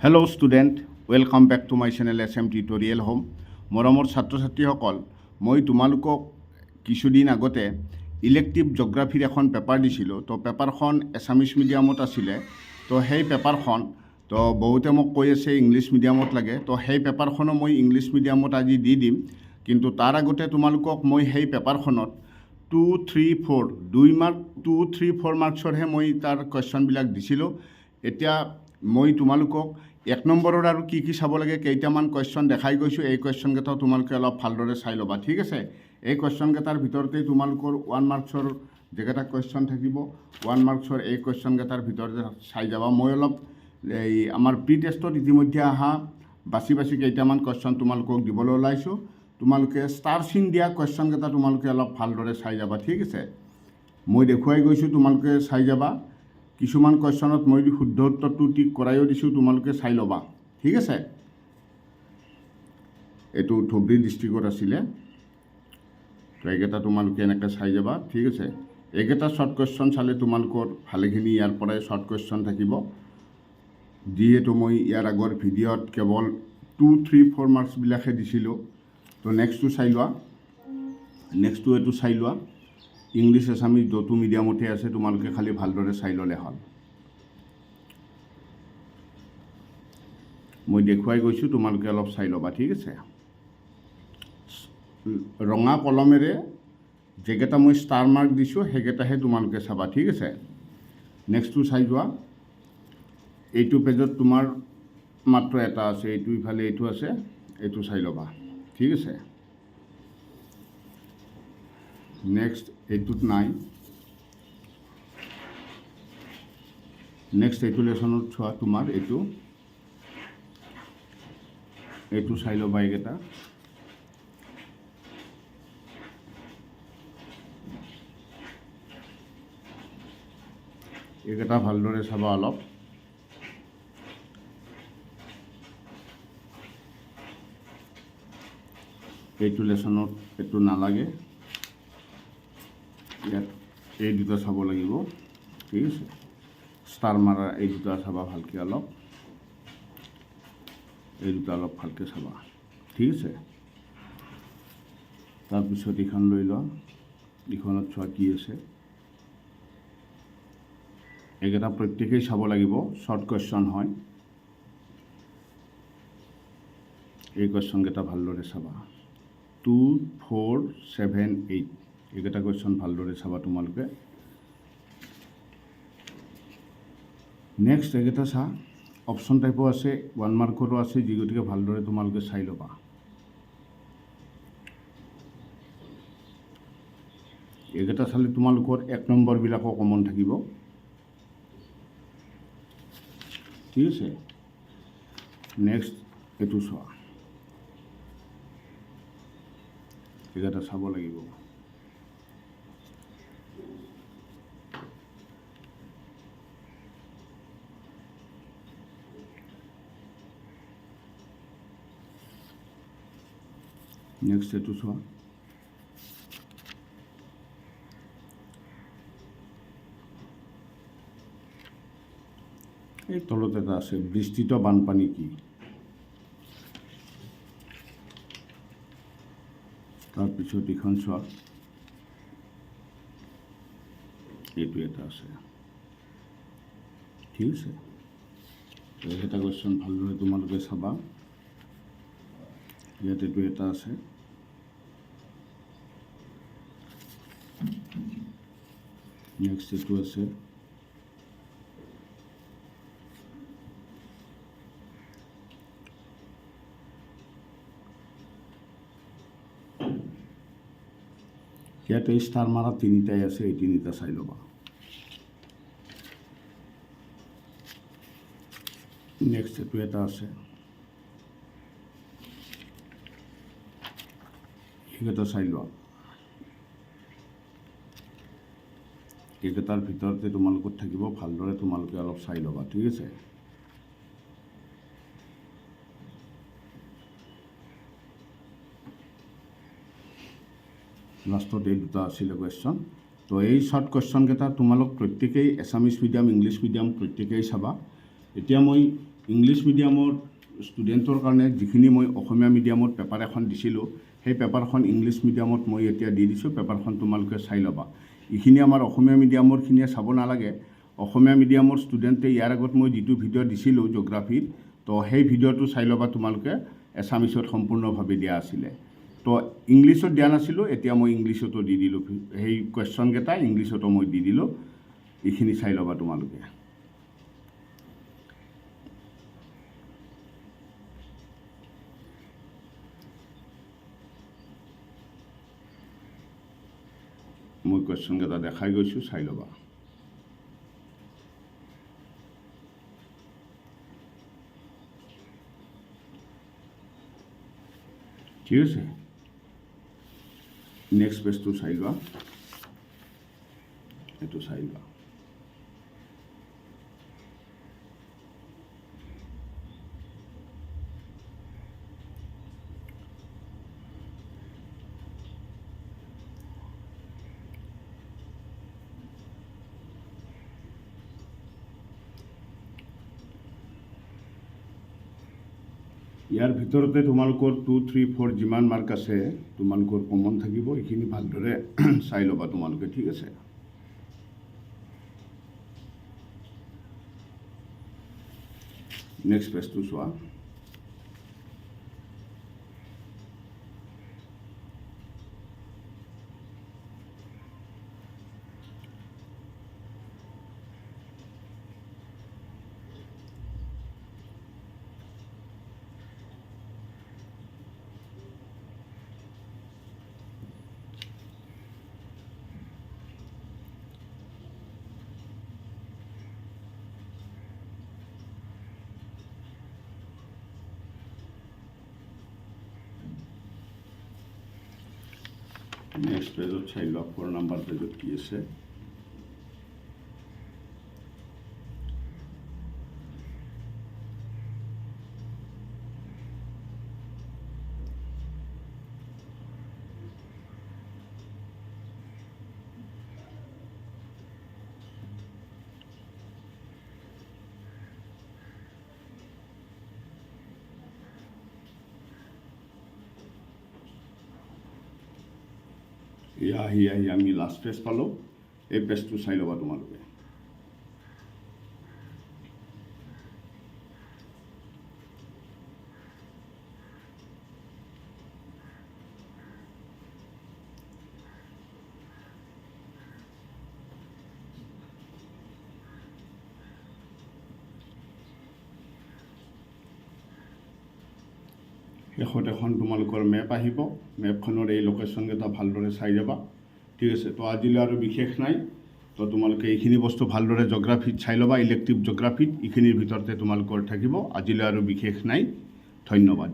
Hello' student, welcome back to my channel SM tutorial home. মৰমৰ ছাত্ৰ ছাত্ৰীসকল, মই তোমালোকক কিছুদিন আগতে ইলেক্টিভ জিঅ'গ্ৰাফীৰ এখন পেপাৰ দিছিলোঁ। তো পেপাৰখন এছামিছ মিডিয়ামত আছিলে। তো সেই পেপাৰখন বহুতে মোক কৈ আছে ইংলিছ মিডিয়ামত লাগে। তো সেই পেপাৰখনো মই ইংলিছ মিডিয়ামত আজি দি দিম। কিন্তু তাৰ আগতে তোমালোকক মই সেই পেপাৰখনত 2, 3, 4 2 মাৰ্ক 2, 3, 4 মাৰ্কছৰহে মই তাৰ কুৱেশ্যনবিলাক দিছিলোঁ। এতিয়া মই তোমালোকক 1 নম্বৰৰ আৰু কি কি চাব লাগে কেইটামান কুৱেশ্যন দেখাই গৈছোঁ। এই কুৱেশ্যনকেইটাও তোমালোকে অলপ ভালদৰে চাই ল'বা, ঠিক আছে। এই কুৱেশ্যনকেইটাৰ ভিতৰতে তোমালোকৰ 1 মাৰ্কছৰ যেকেইটা কুৱেশ্যন থাকিব, 1 মাৰ্কছৰ এই কুৱেশ্যনকেইটাৰ ভিতৰতে চাই যাবা। মই অলপ আমাৰ প্ৰি টেষ্টত ইতিমধ্যে অহা বাছি কেইটামান কুৱেশ্যন তোমালোকক দিবলৈ ওলাইছোঁ। তোমালোকে ষ্টাৰ চিন দিয়া কুৱেশ্যনকেইটা তোমালোকে অলপ ভালদৰে চাই যাবা, ঠিক আছে। মই দেখুৱাই গৈছোঁ, তোমালোকে চাই যাবা। কিছুমান কুৱেশ্যনত মই শুদ্ধ উত্তৰটো টিক কৰাইও দিছোঁ, তোমালোকে চাই ল'বা, ঠিক আছে। এইটো ধুবুৰী ডিষ্ট্ৰিক্টত আছিলে। তো এইকেইটা তোমালোকে এনেকৈ চাই যাবা, ঠিক আছে। এইকেইটা শ্বৰ্ট কুৱেশ্যন চালে তোমালোকৰ ভালেখিনি ইয়াৰ পৰাই শ্বৰ্ট কুৱেশ্যন থাকিব। যিহেতু মই ইয়াৰ আগৰ ভিডিঅ'ত কেৱল 2, 3, 4 মাৰ্কছবিলাকহে দিছিলোঁ। তো নেক্সটটো চাই লোৱা, নেক্সটটো এইটো চাই লোৱা। ইংলিছ এছামিছ দুটো মিডিয়ামতে আছে, তোমালোকে খালি ভালদৰে চাই ল'লে হ'ল। মই দেখুৱাই গৈছোঁ, তোমালোকে অলপ চাই ল'বা, ঠিক আছে। ৰঙা কলমেৰে যেকেইটা মই ষ্টাৰ মাৰ্ক দিছোঁ সেইকেইটাহে তোমালোকে চাবা, ঠিক আছে। নেক্সটটো চাই যোৱা। এইটো পেজত তোমাৰ মাত্ৰ এটা আছে, এইটো ইফালে এইটো আছে, এইটো চাই ল'বা, ঠিক আছে। নেক্সট এইটোত নাই। নেক্সট এইটো লেচনত চোৱা, তোমাৰ এইটো চাই ল'বা। এইকেইটা ভালদৰে চাবা অলপ। এইটো লেচনত এইটো নালাগে, ইয়াত এই দুটা চাব লাগিব, ঠিক আছে। ষ্টাৰ মাৰা এই দুটা চাবা ভালকৈ অলপ, এই দুটা অলপ ভালকৈ চাবা, ঠিক আছে। তাৰপিছত এইখন লৈ লোৱা, এইখনত চোৱা কি আছে। এইকেইটা প্ৰত্যেকেই চাব লাগিব, শ্বৰ্ট কুৱেশ্যন হয়। এই কুৱেশ্যনকেইটা ভালদৰে চাবা। 2, 4, 7, 8 এইকেইটা কুৱেশ্যন ভালদৰে চাবা তোমালোকে। নেক্সট এইকেইটা চা, অপশ্যন টাইপো আছে, 1 মাৰ্কৰো আছে, যি গতিকে ভালদৰে তোমালোকে চাই ল'বা। এইকেইটা চালে তোমালোকৰ 1 নম্বৰবিলাকো কমন থাকিব, ঠিক আছে। নেক্সট এইটো চোৱা, এইকেইটা চাব লাগিব। নেক্সট এইটো চোৱা। এই তলত এটা আছে, বিস্তৃত বানপানী কি। তাৰপিছত এইখন চোৱা, এইটো এটা আছে, ঠিক আছে। এইকেইটা কুৱেশ্যন ভালদৰে তোমালোকে চাবা। ইয়াত এইটো এটা আছে, নেক্সট এইটো আছে, ইয়াতে ষ্টাৰ মাৰা তিনিটাই আছে, এই তিনিটা চাই ল'বা। নেক্সট এইটো এটা আছে, এইকেইটা চাই লোৱা। এইকেইটাৰ ভিতৰতে তোমালোকৰ থাকিব, ভালদৰে তোমালোকে অলপ চাই ল'বা, ঠিক আছে। লাষ্টত এই দুটা আছিলে কুৱেশ্যন। তো এই শ্বৰ্ট কুৱেশ্যনকেইটা তোমালোক প্ৰত্যেকেই এছামিছ মিডিয়াম, ইংলিছ মিডিয়াম প্ৰত্যেকেই চাবা। এতিয়া মই ইংলিছ মিডিয়ামৰ ষ্টুডেণ্টৰ কাৰণে যিখিনি মই অসমীয়া মিডিয়ামত পেপাৰ এখন দিছিলোঁ সেই পেপাৰখন ইংলিছ মিডিয়ামত মই এতিয়া দি দিছোঁ। পেপাৰখন তোমালোকে চাই ল'বা। এইখিনি আমাৰ অসমীয়া মিডিয়ামৰখিনিয়ে চাব নালাগে। অসমীয়া মিডিয়ামৰ ষ্টুডেণ্টে ইয়াৰ আগত মই যিটো ভিডিঅ' দিছিলোঁ জিঅ'গ্ৰাফিৰ, তো সেই ভিডিঅ'টো চাই ল'বা তোমালোকে। এছামিছত সম্পূৰ্ণভাৱে দিয়া আছিলে, তো ইংলিছত দিয়া নাছিলোঁ, এতিয়া মই ইংলিছতো দি দিলোঁ। সেই কুৱেশ্যনকেইটা ইংলিছতো মই দি দিলোঁ। এইখিনি চাই ল'বা তোমালোকে। মই কুৱেশ্যনকেইটা দেখাই গৈছোঁ, চাই ল'বা। ঠিক আছে, নেক্সট পেজটো চাই লোৱা। এইটো চাই লোৱা। ইয়াৰ ভিতৰতে তোমালোকৰ 2, 3, 4 যিমান মাৰ্ক আছে তোমালোকৰ কমন থাকিব। এইখিনি ভালদৰে চাই ল'বা তোমালোকে। ঠিক আছে, নেক্সট পেজটো চোৱা। নেক্সট পেজত চাই লোৱা। 4 নম্বৰ পেজত কি আছে। আহি আমি লাষ্ট পেজ পালোঁ। এই পেজটো চাই ল'বা তোমালোকে। শেষত এখন তোমালোকৰ মেপ আহিব। মেপখনৰ এই লোকেশ্যনকেইটা ভালদৰে চাই যাবা। ঠিক আছে, তো আজিলৈ আৰু বিশেষ নাই। তো তোমালোকে এইখিনি বস্তু ভালদৰে জিঅ'গ্ৰাফিত চাই ল'বা। ইলেক্টিভ জিঅ'গ্ৰাফিত এইখিনিৰ ভিতৰতে তোমালোকৰ থাকিব। আজিলৈ আৰু বিশেষ নাই। ধন্যবাদ।